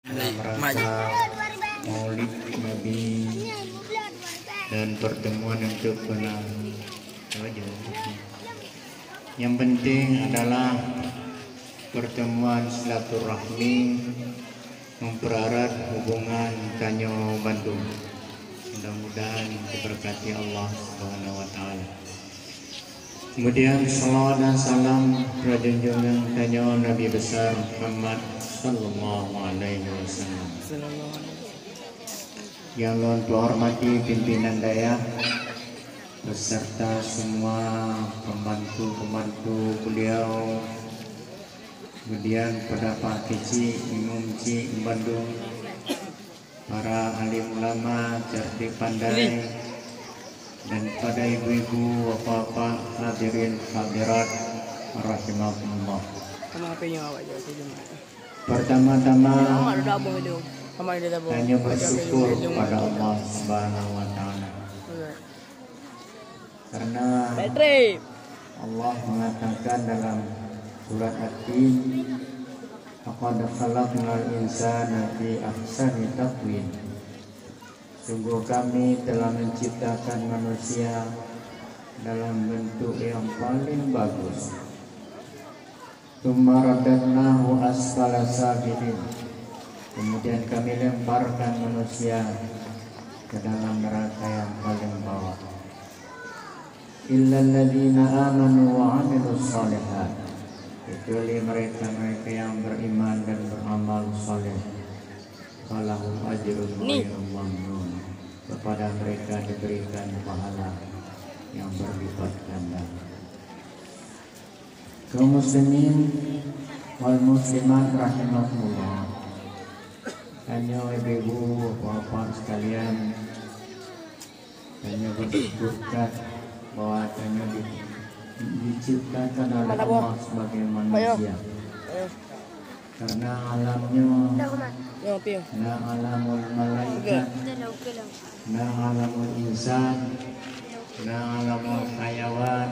dalam rangka Maulid Nabi dan pertemuan untuk yang penting adalah pertemuan silaturahmi, mempererat hubungan Tanyo Bandung. Mudah-mudahan diberkati Allah Subhanahu wa taala. Kemudian salawat dan salam kepada junjungan Tanyo Nabi besar Muhammad sallallahu alaihi wasallam. Yang luar hormati pimpinan daerah beserta semua pembantu-pembantu beliau, kemudian pada Pak Keci Imam Ci Bandung, para alim ulama cerdik pandai, dan pada ibu-ibu, bapak-bapak, hadirin hadirat rahimakumullah. Pertama-tama hanya bersyukur kepada Allah Subhanahu wa taala. Karena Allah mengatakan dalam surat At-Tin, "Laqad khalaqnal insana fi ahsani taqwim." Sungguh kami telah menciptakan manusia dalam bentuk yang paling bagus. Tsumma radadnahu asfala safilin. Kemudian kami lemparkan manusia ke dalam neraka yang paling bawah. Illal ladzina amanu wa 'amilus shalihat. Kecuali mereka-mereka yang beriman dan beramal saleh. Falahum ajrun ghairu mamnun. Kepada mereka diberikan pahala yang berlipat ganda. Kaum muslimin wal muslimat rahimakumullah. Hanya ibu, bapak sekalian, hanya bersyukurkan bahwa hanya diciptakan oleh Allah sebagai manusia. Karena alamnya la alamul malaikat, la alamul insan, la alamul hayawan,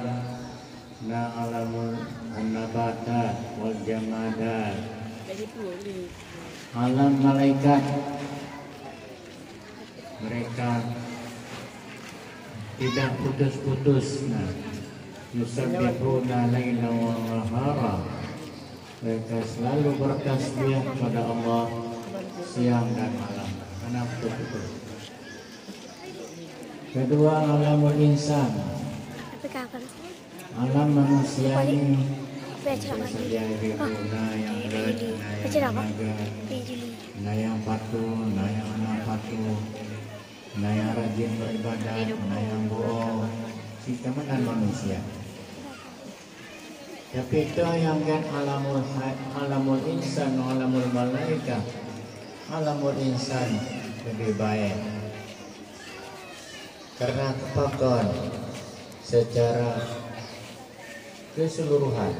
la alamul nabatat wal jamadat. Alam malaikat, mereka tidak putus-putus. Yusabbihuna laila wa nahara. Mereka selalu bertasbih kepada Allah siang dan malam. Karena putus-putus. Kedua, alamul insan. Alam manusia ini saja ibu-ibu yang berat, yang naga, yang patuh, yang anak patuh, yang rajin beribadah, yang bohong. Kita menan manusia. Tapi itu yang kan alamul insan, alamul malaikat. Alamul insan lebih baik. Karena kepakuan secara keseluruhan,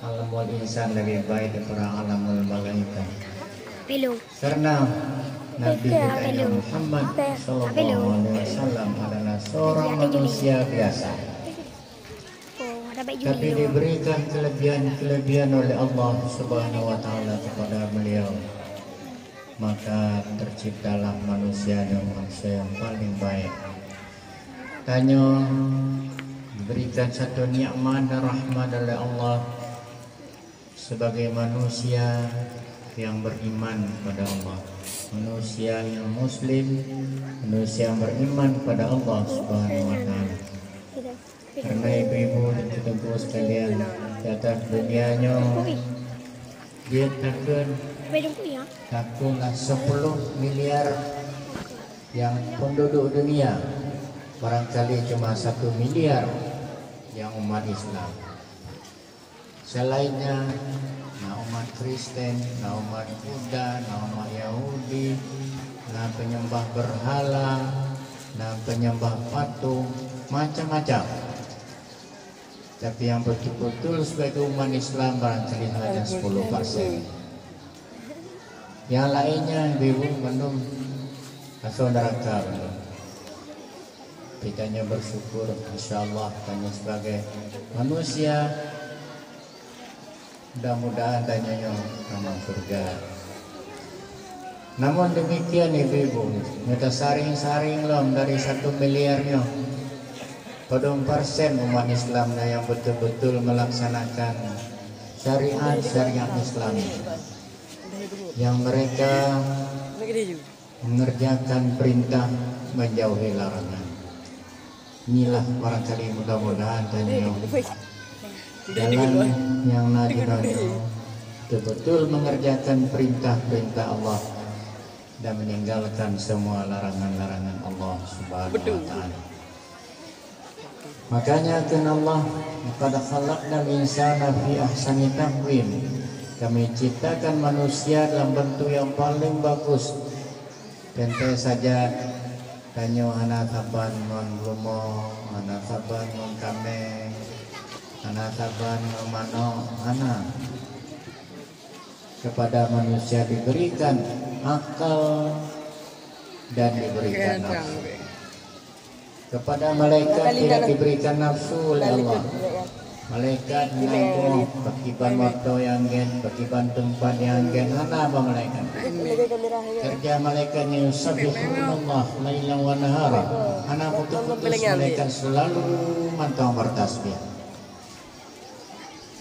alamul insan lebih baik daripada alamul malaikat. Karena Nabi kita Muhammad sallallahu alaihi wasallam adalah seorang manusia biasa. Tapi diberikan kelebihan oleh Allah Subhanahu wa taala kepada beliau. Maka terciptalah manusia dan manusia yang paling baik. Tanya diberikan satu nikmat dan rahmat oleh Allah sebagai manusia yang beriman kepada Allah, manusia yang muslim, manusia yang beriman kepada Allah Subhanahu wa taala. Karena ibu-ibu dan ibu sekalian, di atas dunianya dia takkanlah 10 miliar yang penduduk dunia, barangkali cuma 1 miliar yang umat Islam. Selainnya umat Kristen, umat Buddha, umat Yahudi, penyembah berhala, penyembah patung, macam-macam. Tapi yang betul-betul sebagai umat Islam barangkali hanya 10%. Yang lainnya ibu menung masuk neraka. Kita hanya bersyukur, insyaAllah hanya sebagai manusia. Mudah-mudahan tanyanya nama surga. Namun demikian ibu-ibu, kita saring-saring loh dari 1 miliarnya. Pedung persen umat Islam yang betul-betul melaksanakan syariat Islam, yang mereka mengerjakan perintah, menjauhi larangan. Inilah barangkali mudah-mudahan tanya jalan yang nabi-nabi betul-betul mengerjakan perintah-perintah Allah dan meninggalkan semua larangan-larangan Allah Subhanahu wa taala. Makanya kata Allah, "Qad khalaqnal insana fi ahsani taqwim." Kami ciptakan manusia dalam bentuk yang paling bagus. Tentu saja tanya anak saban non gumo, anak saban non kame, anak saban non mano, anak. Kepada manusia diberikan akal dan diberikan nafsu. Kepada malaikat tidak diberikan nafsu oleh Allah. Malaikat mengaku bakiban waktu yang gen, bakiban tempat yang gen. Apa malaikat? Kerja malaikatnya yusabbihullah lailan wa nahara. Anak putus malaikat selalu mantau bertasbih.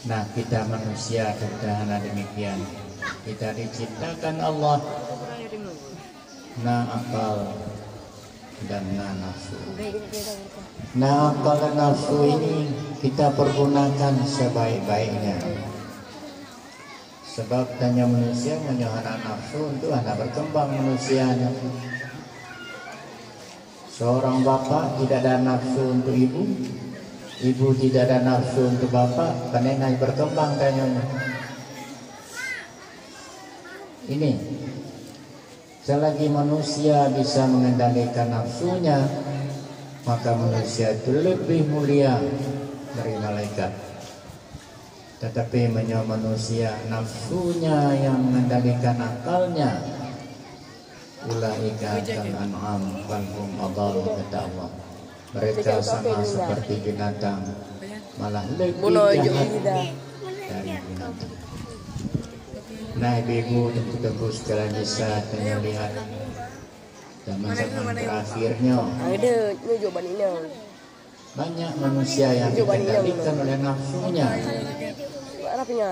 Nah, kita manusia sederhana demikian. Kita diciptakan Allah na akal dan na nafsu. Nah, akal dan nafsu ini kita pergunakan sebaik-baiknya. Sebab tanya manusia menyohana nafsu untuk anak berkembang manusianya. Seorang bapak tidak ada nafsu untuk ibu, ibu tidak ada nafsu untuk bapak, karena berkembang tanyanya. Ini selagi manusia bisa mengendalikan nafsunya, maka manusia itu lebih mulia dari malaikat. Tetapi manusia nafsunya yang mengendalikan akalnya, ulaika kal an'am bal hum adall, kata Allah. Mereka sama seperti binatang, malah lebih jahat dari binatang. Nah, ibu tentu sekalian bisa lihat zaman-zaman terakhirnya banyak manusia yang dikendalikan oleh nafsunya,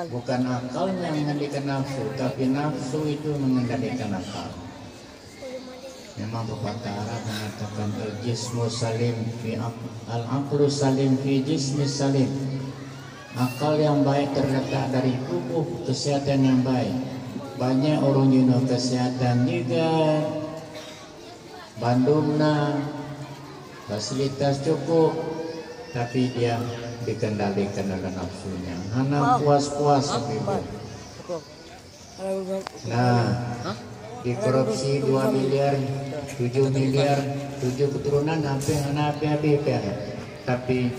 bukan akalnya yang mengendalikan nafsu, tapi nafsu itu mengendalikan akal. Memang pepatah Arab mengatakan al-jismu salim fi al-aqlu salim fi jismi salim. Akal yang baik terletak dari tubuh kesehatan yang baik. Banyak orang yang kesehatan juga Bandungna fasilitas cukup, tapi dia dikendalikan oleh nafsunya. Hana puas-puas ibu. Nah, dikorupsi 2 miliar, 7 miliar, 7 keturunan hampir, tapi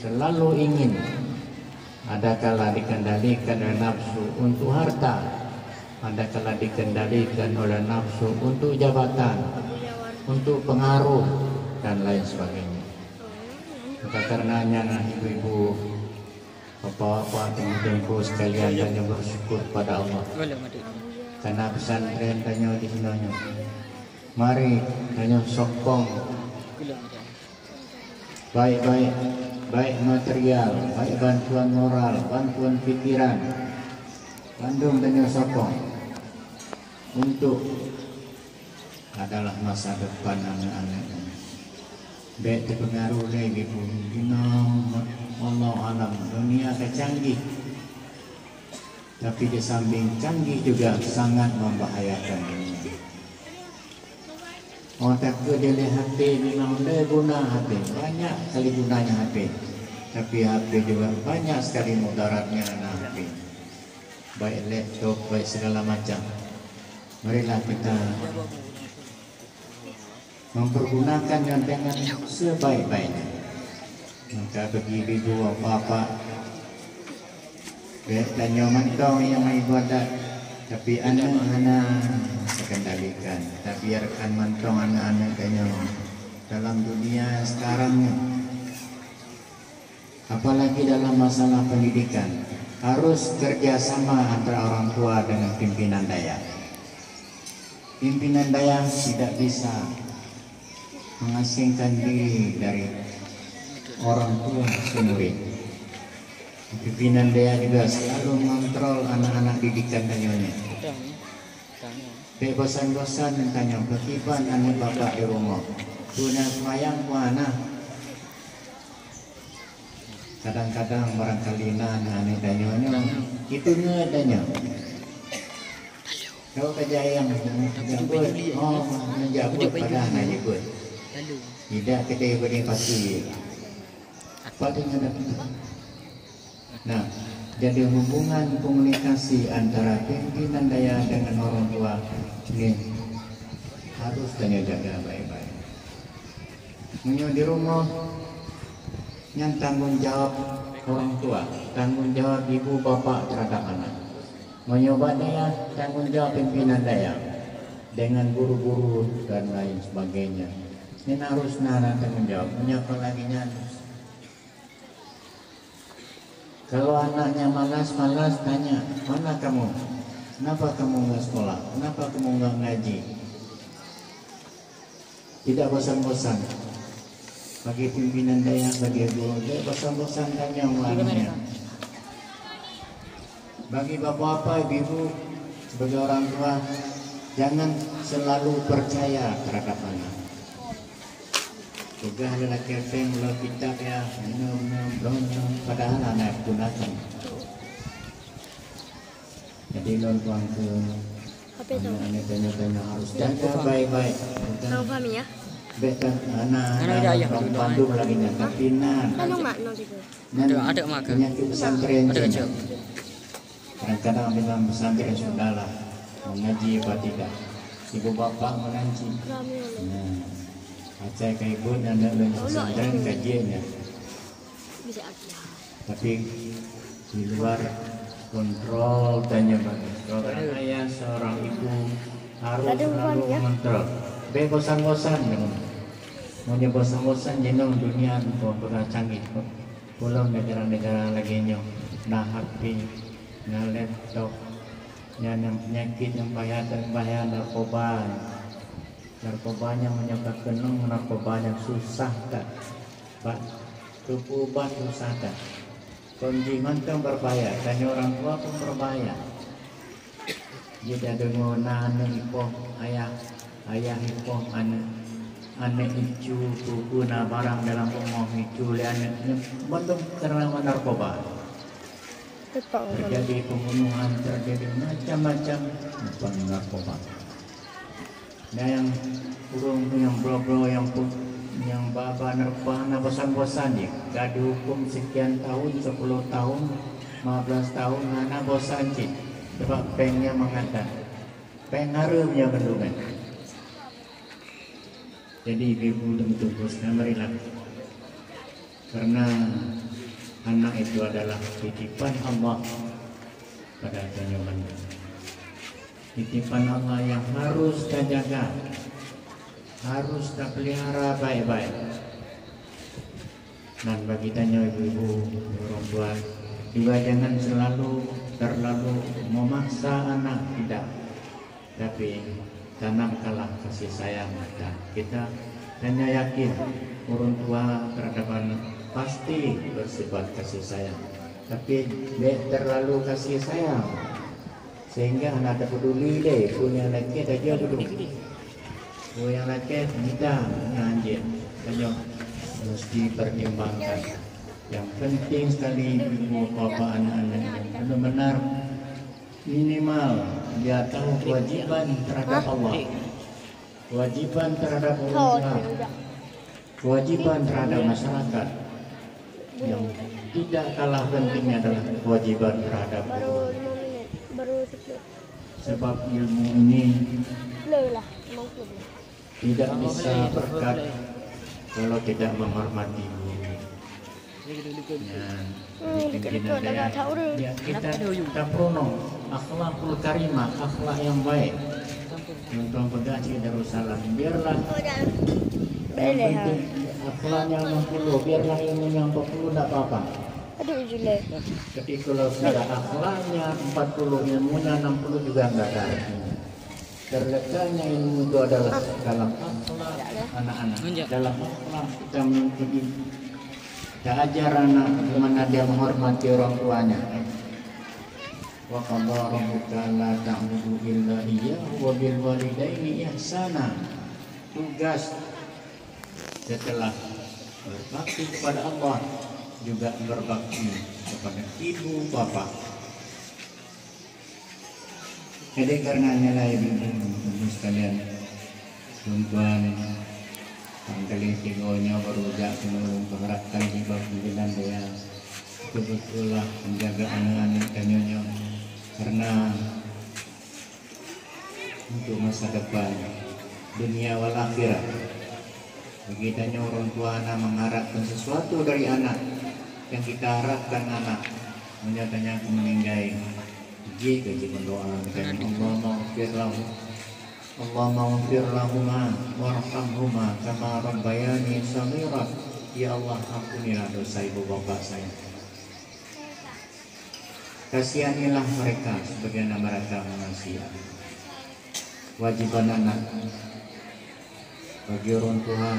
selalu ingin. Ada kala dikendalikan oleh nafsu untuk harta, ada kala dikendalikan oleh nafsu untuk jabatan, untuk pengaruh dan lain sebagainya. Maka karenanya nah ibu-ibu, bapak-bapak, teman-temanku sekalian, hanya bersyukur pada Allah. Karena pesantren tanya di sini, mari tanya sokong baik-baik, baik material, baik bantuan moral, bantuan pikiran. Bandung tanya sokong untuk adalah masa depan anak-anaknya. Baik terpengaruh oleh ibu, Allah alam dunia kecanggih, tapi di samping canggih juga sangat membahayakan dunia. Otak ke dia HP memang dia guna HP, banyak sekali gunanya HP, tapi HP juga banyak sekali mudaratnya anak HP, baik laptop, baik segala macam. Marilah kita mempergunakannya dengan sebaik-baiknya. Maka bagi ibu bapak, tanya mantau yang ibadat, tapi anak-anak terkendalikan. Tak biarkan mantong anak-anak tanya dalam dunia sekarang, apalagi dalam masalah pendidikan, harus kerjasama antara orang tua dengan pimpinan daya. pimpinan daya tidak bisa mengasingkan diri dari orang tua semurid. Pimpinan daya juga selalu mengontrol anak-anak didikan dayanya. Bosan-bosan tanya, bagaimana anak bapak di rumah? Punya semayang mana? Kadang-kadang barangkali anak dayanya itu adanya. Kau kerja yang jabut, menjabut pada anak jabut. Tidak kita beri pasti. Padanya dah. Nah, jadi hubungan komunikasi antara pimpinan daya dengan orang tua ini harus tanya jaga baik-baik. Menyo di rumah yang tanggung jawab orang tua, tanggung jawab ibu bapak terhadap anak. Menyoba daya tanggung jawab pimpinan daya dengan guru-guru dan lain sebagainya. Ini harus nana tanggung jawab. Menyapa lagi nyalus. Kalau anaknya malas-malas tanya, mana kamu? Kenapa kamu nggak sekolah? Kenapa kamu nggak ngaji? Tidak bosan-bosan. Bagi pimpinan daya, bagi guru, dia bosan-bosan tanya anaknya. Bagi bapak-bapak, ibu, sebagai orang tua, jangan selalu percaya terhadap anak. Juga adalah kepeng kalau kita ya minum, padahal anak gunakan. Jadi non tuang ke anak tanya harus jaga baik-baik. Tahu kami ya? Betul anak Bandung lagi nya kapinan. Ada mak. Penyakit pesantren. Kadang-kadang bilang pesantren sudahlah mengaji apa tidak. Ibu bapak mengaji. Acai ke ibu dan dalam pesantren kajiannya. Tapi di luar kontrol tanya bagi seorang ayah, seorang ibu harus selalu mengontrol. Bosan-bosan dengan mau bosan-bosan jenong dunia pernah canggih. Pulau negara-negara lagi nyok nah HP, nah laptop, yang penyakit yang bahaya narkoba. Narkobanya menyebabkan narkobanya susah tak, pak tubuh obat susah tak. Konjiman tu berbahaya, tanya orang tua pun berbahaya. Jika dengar anak ipoh ayah ipoh anak icu guna barang dalam rumah icu anaknya bentuk kerana narkoba. Terjadi pembunuhan, terjadi macam-macam narkoba. Dan yang kurung yang bro-bro yang baba narkoba bosan-bosan dia. Dah dihukum sekian tahun, 10 tahun, 15 tahun, anak bosan cik. Sebab pengnya mengatakan, pengharumnya bendungan. Jadi ibu tentu bosnya marilah. Karena anak itu adalah titipan Allah pada zaman. Titipan Allah yang harus kita jaga, harus kita pelihara baik-baik. Dan bagi tanya ibu-ibu, orang tua, juga jangan terlalu memaksa anak, tidak. Tapi tanamkanlah kasih sayang kita hanya yakin orang tua terhadap anak pasti bersifat kasih sayang. Tapi tidak terlalu kasih sayang. Sehingga anak tak peduli deh, punya laki tak dia peduli. Yang laki tidak anjir, banyak mesti pertimbangkan. Yang penting sekali ibu bapa anak-anak benar-benar minimal dia tahu kewajiban terhadap Allah, kewajiban terhadap orang tua, kewajiban terhadap masyarakat. Yang tidak kalah pentingnya adalah kewajiban terhadap guru. Sebab ilmu ini tidak bisa berkat kalau tidak menghormati guru. Ya, kita prono akhlakul karimah, akhlak yang baik. Tuan pegang cik Darussalam, biarlah akhlaknya 60, biarlah ilmunya 40 tak apa-apa. Tapi kalau sudah akhlaknya 40, ilmunya 60 juga enggak ada artinya. Terletaknya ilmu itu adalah dalam akhlak anak-anak. Dalam akhlak kita mengikuti, kita ajar anak bagaimana dia menghormati orang tuanya. Wa qadara rabbuka la ta'budu illa iyyahu wa bil walidaini ihsana. Tugas setelah berbakti kepada Allah juga berbakti kepada ibu bapak. Jadi karenanya lah ibu sekalian, tuan-tuan pangkali tigonya berujak menurun penggerakkan hibah pimpinan dia betul-betul lah menjaga anak-anak kanyonyo, karena untuk masa depan dunia wal akhirat. Begitanya orang tua anak mengharapkan sesuatu dari anak yang kita harapkan anak, menyatanya aku meninggal. Jika berdoa dengan Allahumma ighfir lahuma warhamhuma kama rabbayani shaghira. Ya Allah, ampunilah dosa ibu bapak saya. Kasihanilah mereka sebagaimana mereka mengasihi. Wajiban anak bagi orang tua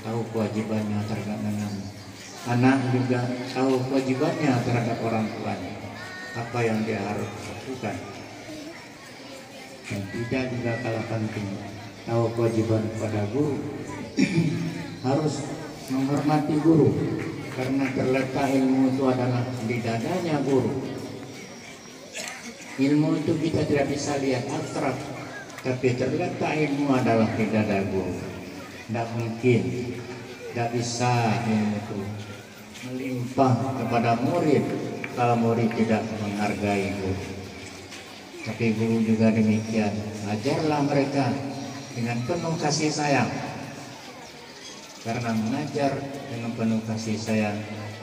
tahu kewajibannya terhadap anak. Anak juga tahu kewajibannya terhadap orang tuanya. Apa yang dia harus lakukan, dan tidak juga kalah penting tahu kewajiban kepada guru. Harus menghormati guru, karena terletak ilmu itu adalah di dadanya guru. Ilmu itu kita tidak bisa lihat abstrak, tapi terletak ilmu adalah di dada guru. Tidak mungkin, tidak bisa ilmu itu melimpah kepada murid kalau murid tidak menghargai guru. Tapi guru juga demikian, ajarlah mereka dengan penuh kasih sayang. Karena mengajar dengan penuh kasih sayang,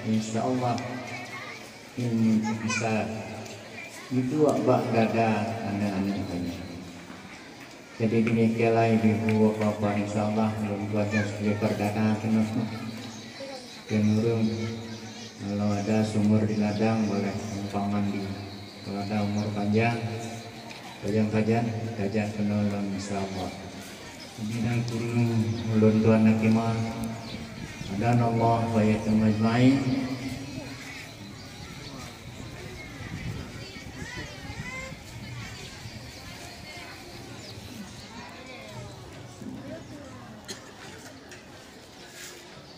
insya Allah ilmu itu bisa dibuat bak dada anak-anaknya. Jadi demikianlah ibu bapak, insya Allah belum buatnya sebagai perdana penurun. Kalau ada sumur di ladang boleh numpang mandi. Kalau ada umur panjang, kajian gajah penolong insyaallah. Bidang kurung ulun tuan nakimah. Ada Allah wa yakum ajmain.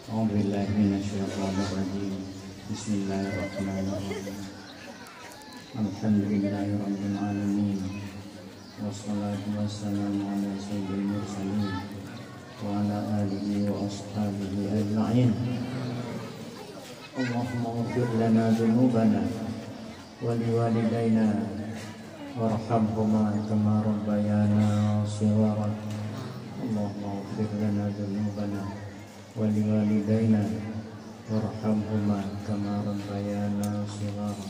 A'udzubillahi minasyaitonir rajim. Bismillahirrahmanirrahim. Alhamdulillahirabbil alamin. Wassalatu wassalamu ala sayyidil mursalin wa ala alihi wa ashabihi ajma'in. Allahumma ighfir lana dzunubana wa liwalidayna warhamhuma kama rabbayana shighara. Allahumma ighfir lana dzunubana wa liwalidayna warhamhuma kama rabbayana shighara.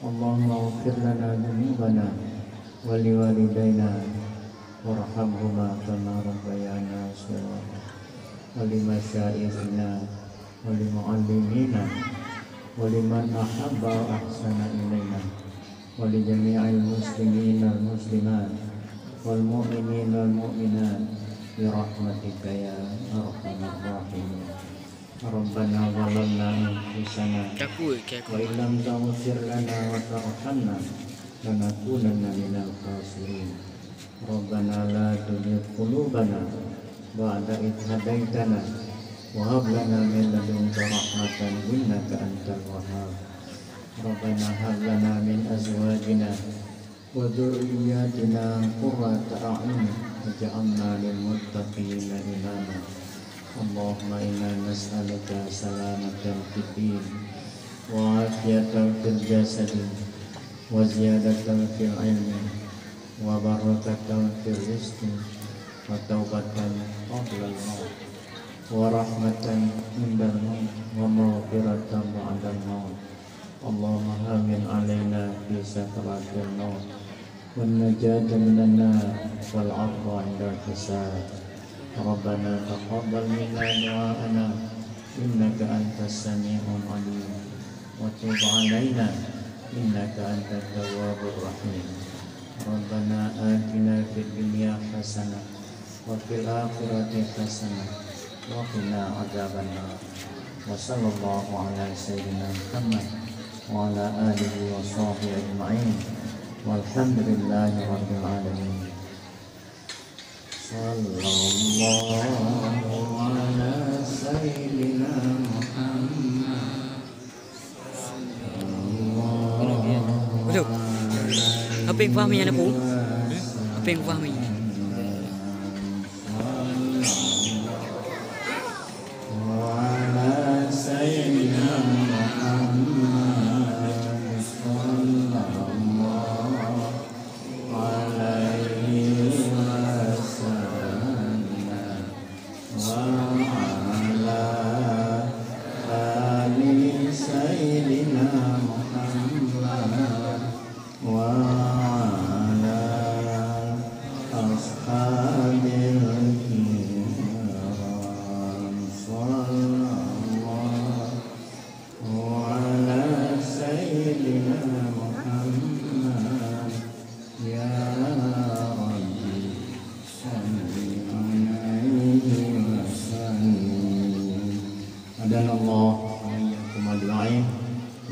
Allahumma ighfir lana dzunubana wa liwalidayna warhamhuma kama rabbayana shighara. Wa limasyayikhina wa limuallimina wa liman ahabba wa ahsana ilaina wa li jami'il muslimina wal muslimat wal mu'minina wal mu'minat bi rahmatika ya arhamar rahimin. Rabbana zalamna anfusana wa illam taghfir lana wa tarhamna lanakunanna minal khasirin. Rabbana la tuzigh qulubana ba'da idh hadaitana wa hab lana min ladunka rahmatan innaka antal wahhab. Rabbana hab lana min azwajina wa dhurriyyatina qurrata a'yun waj'alna lil muttaqina imama. Allahumma inna nas'aluka salamatan fid din wa afiyatan fil jasadi wa ziyadatan fil ilmi wa barakatan fil rizqi wa taubatan qabla al-maut wa rahmatan indal maut wa maghfiratan ba'dal maut. Allahumma hamin alaina fi sakaratil maut wan najata minan nar wal 'afwa 'indal hisab. Rabbana taqabbal minna du'aana innaka antas sami'ul 'aliim wa tub 'alaina innaka antat tawwabur rahim. Rabbana atina fid dunya hasanah wa fil akhirati hasanah wa qina adzabannar. Wa sallallahu ala sayyidina Muhammad wa ala alihi wa sahbihi ajma'in. Walhamdulillahi rabbil alamin. Sallallahu ala sayyidina Muhammad. Betul. Apa yang fahaminya nak pun? Apa yang fahaminya?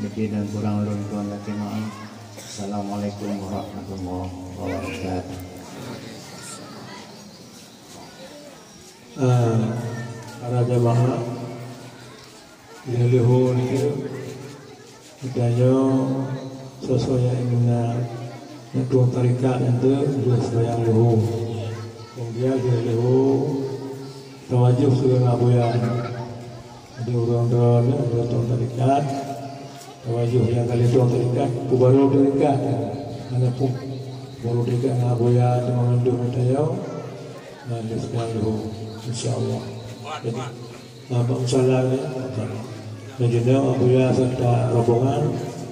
Lebih dan kurang tuan laki maaf. Assalamualaikum warahmatullahi wabarakatuh. Para jemaah leluhur itu katanya sesuai yang ingin tuan tarikat itu sesuai yang leluhur. Kemudian leluhur tawajuh sudah ngabuyan. Ada orang-orang ada tuan tarikat. Tawajuh yang kali tuan terikat, baru terikat, ada pun baru terikat ngaboya dengan mendung tayau, dan sekarang dulu, insyaallah. Jadi, insyaallah ni, dan juga ngaboya serta rombongan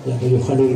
yang tujuh kali.